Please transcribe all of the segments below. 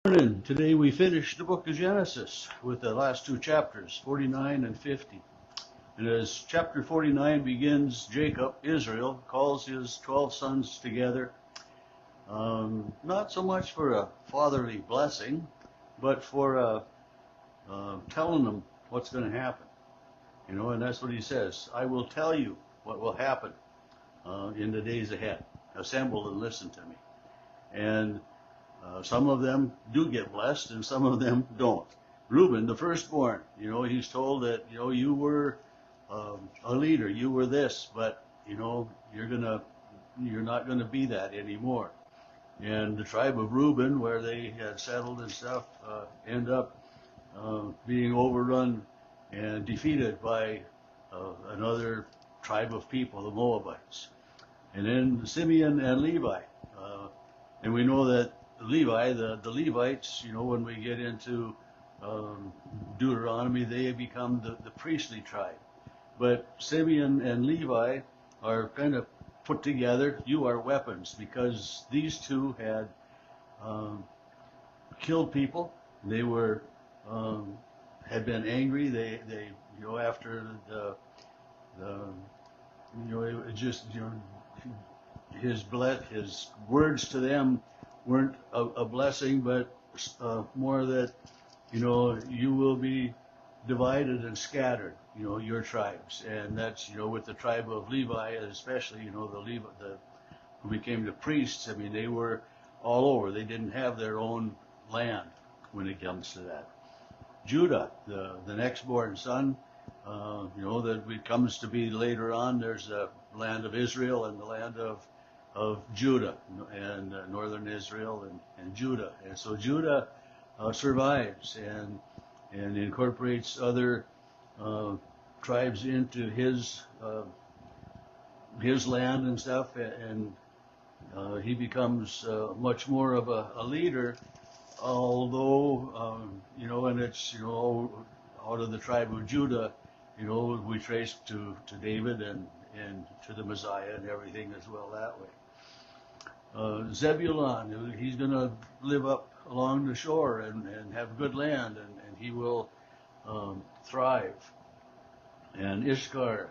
Morning. Today we finished the book of Genesis with the last two chapters, 49 and 50. And as chapter 49 begins, Jacob, Israel, calls his 12 sons together, not so much for a fatherly blessing, but for telling them what's going to happen. And that's what he says. I will tell you what will happen in the days ahead. Assemble and listen to me. And some of them do get blessed and some of them don't. Reuben, the firstborn, he's told that, you were a leader, you were this, but, you're not going to be that anymore. And the tribe of Reuben, where they had settled and stuff, end up being overrun and defeated by another tribe of people, the Moabites. And then Simeon and Levi. And we know that Levi, the Levites, when we get into Deuteronomy, they become the priestly tribe. But Simeon and Levi are kind of put together. You are weapons, because these two had killed people. They were had been angry. They after it just his words to them weren't a blessing, but more that you will be divided and scattered, your tribes. And that's with the tribe of Levi, especially who became the priests. I mean, they were all over. They didn't have their own land when it comes to that. Judah, the next born son, that it comes to be later on. There's the land of Israel and the land of Judah, and northern Israel and Judah. And so Judah survives and incorporates other tribes into his land and stuff, and he becomes much more of a leader. Although and it's out of the tribe of Judah, we trace to David and to the Messiah and everything as well that way. Zebulun, he's going to live up along the shore and have good land, and he will thrive. And Ishkar,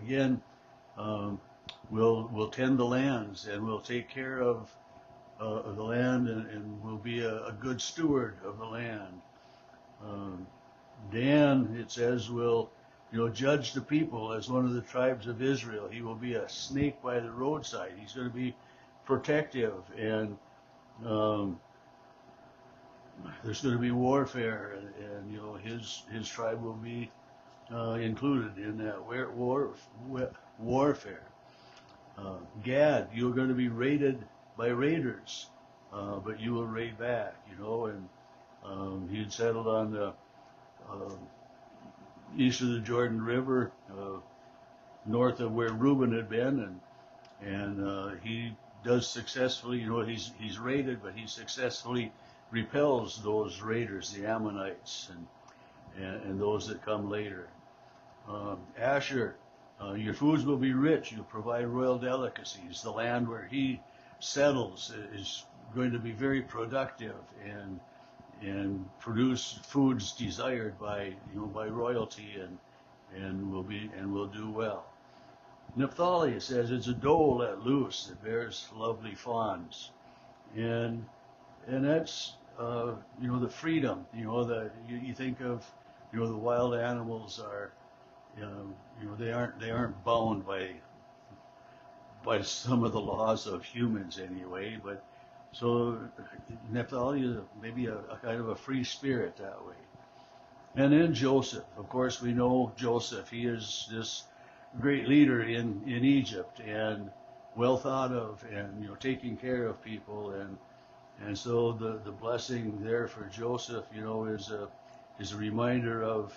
again, will tend the lands and will take care of the land and will be a good steward of the land. Dan, it says, will judge the people as one of the tribes of Israel. He will be a snake by the roadside. He's going to be protective, and there's going to be warfare, and his tribe will be included in that warfare. Gad, you're going to be raided by raiders, but you will raid back, and he had settled on the east of the Jordan River, north of where Reuben had been, and he does successfully, he's raided, but he successfully repels those raiders, the Ammonites, and those that come later. Asher, your foods will be rich. You'll provide royal delicacies. The land where he settles is going to be very productive and produce foods desired by royalty, and will do well. Naphtali, it says, it's a doe let loose that bears lovely fawns, and that's the freedom. You think of the wild animals are they aren't bound by some of the laws of humans anyway, but so Naphtali is maybe a kind of a free spirit that way. And then Joseph, of course, we know Joseph. He is this great leader in Egypt, and well thought of, and taking care of people, and so the blessing there for Joseph, is a reminder of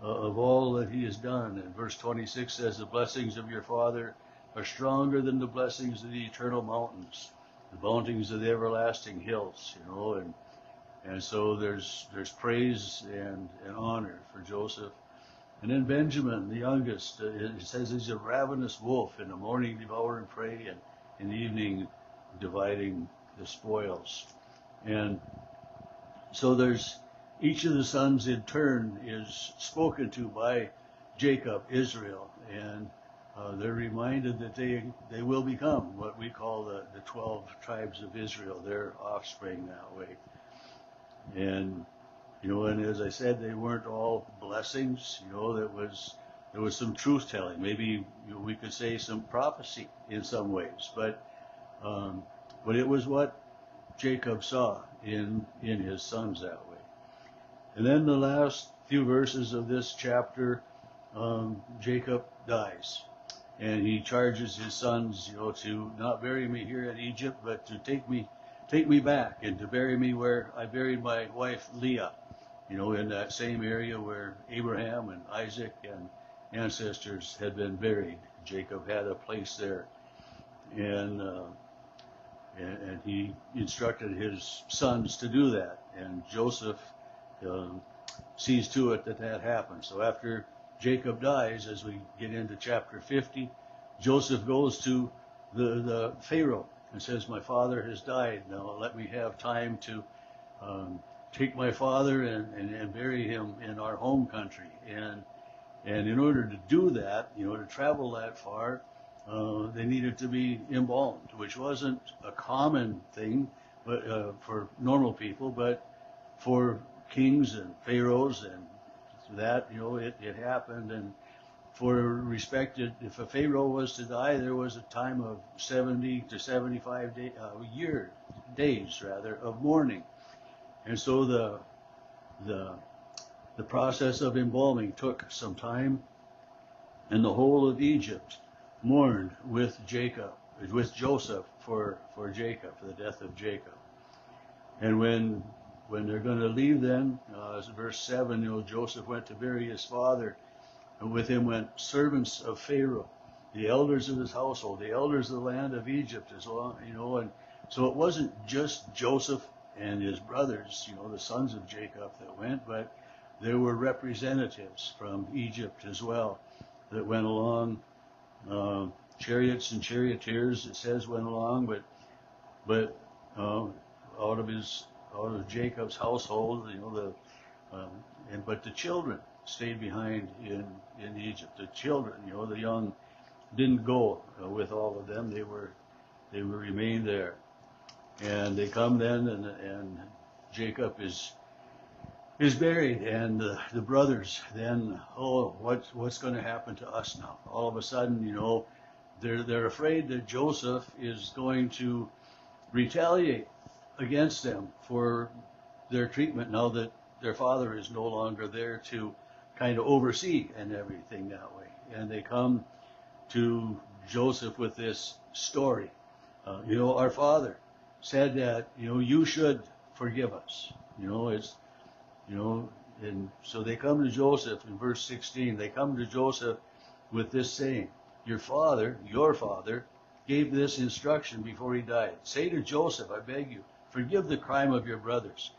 all that he has done. And verse 26 says, the blessings of your father are stronger than the blessings of the eternal mountains, the bounties of the everlasting hills, and so there's praise and honor for Joseph. And then Benjamin, the youngest, it says he's a ravenous wolf, in the morning devouring prey, and in the evening dividing the spoils. And So there's each of the sons in turn is spoken to by Jacob, Israel, and they're reminded that they will become what we call the 12 tribes of Israel, their offspring that way. And and as I said, they weren't all blessings. There was some truth telling. Maybe we could say some prophecy in some ways, but it was what Jacob saw in his sons that way. And then the last few verses of this chapter, Jacob dies, and he charges his sons, to not bury me here in Egypt, but to take me back and to bury me where I buried my wife Leah, in that same area where Abraham and Isaac and ancestors had been buried. Jacob had a place there, and he instructed his sons to do that, and Joseph sees to it that happens. So after Jacob dies, as we get into chapter 50, Joseph goes to the Pharaoh and says, "My father has died. Now let me have time to take my father and bury him in our home country." And in order to do that, to travel that far, they needed to be embalmed, which wasn't a common thing, but for normal people, but for kings and pharaohs and that, it happened. And for respected, if a pharaoh was to die, there was a time of 70 to 75 days of mourning. And so the process of embalming took some time, and the whole of Egypt mourned with Joseph for Jacob, for the death of Jacob. And when they're going to leave, then, as verse 7, Joseph went to bury his father, and with him went servants of Pharaoh, the elders of his household, the elders of the land of Egypt, and so it wasn't just Joseph and his brothers, the sons of Jacob that went, but there were representatives from Egypt as well that went along. Chariots and charioteers, it says, went along, but out of Jacob's household, but the children stayed behind in Egypt. The children, the young, didn't go with all of them. They remained there, and they come then, and Jacob is buried, and the brothers then, what's going to happen to us now? All of a sudden, they're afraid that Joseph is going to retaliate against them for their treatment now that their father is no longer there to kind of oversee and everything that way. And they come to Joseph with this story. Our father said that, you should forgive us. And so they come to Joseph in verse 16. They come to Joseph with this saying, your father, gave this instruction before he died. Say to Joseph, I beg you, forgive the crime of your brothers,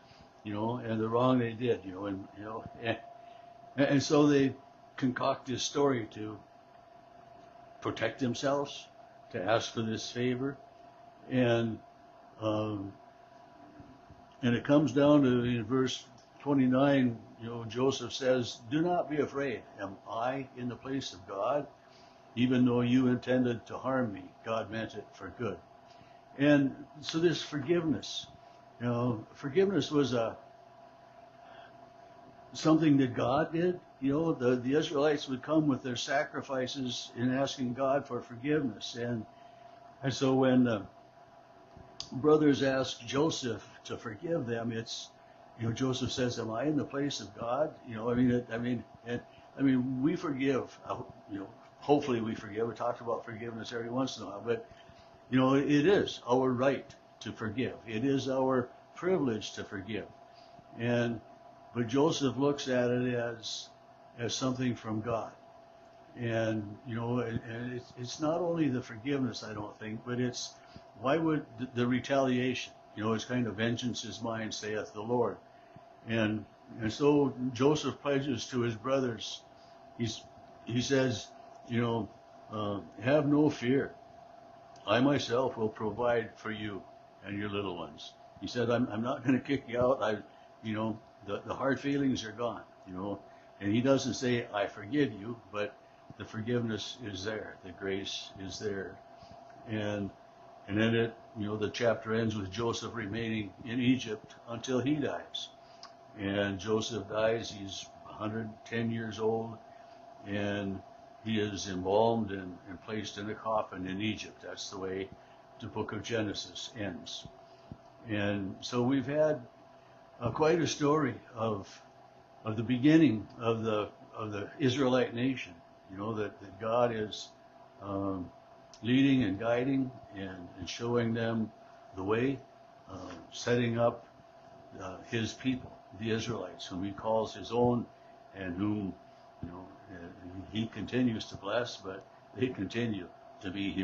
and the wrong they did, and so they concoct this story to protect themselves, to ask for this favor, and it comes down to in verse 29, Joseph says, do not be afraid. Am I in the place of God? Even though you intended to harm me, God meant it for good. And so this forgiveness, forgiveness was something that God did. The Israelites would come with their sacrifices in asking God for forgiveness. And so when the brothers asked Joseph to forgive them, it's, Joseph says, am I in the place of God? We forgive, hopefully we forgive. We talk about forgiveness every once in a while, but it is our right to forgive. It is our privilege to forgive. But Joseph looks at it as something from God. And it's not only the forgiveness, I don't think, but it's why would the retaliation? It's kind of vengeance is mine, saith the Lord. And so Joseph pledges to his brothers. He says, have no fear. I myself will provide for you and your little ones. He said, I'm not going to kick you out. you know, the hard feelings are gone, you know, and he doesn't say, I forgive you, but the forgiveness is there. The grace is there. And then the chapter ends with Joseph remaining in Egypt until he dies. And Joseph dies, he's 110 years old, and he is embalmed and placed in a coffin in Egypt. That's the way the book of Genesis ends. And so we've had quite a story of the beginning of the Israelite nation. You know, that God is leading and guiding and showing them the way, setting up his people, the Israelites, whom he calls his own, and whom, he continues to bless, but they continue to be human.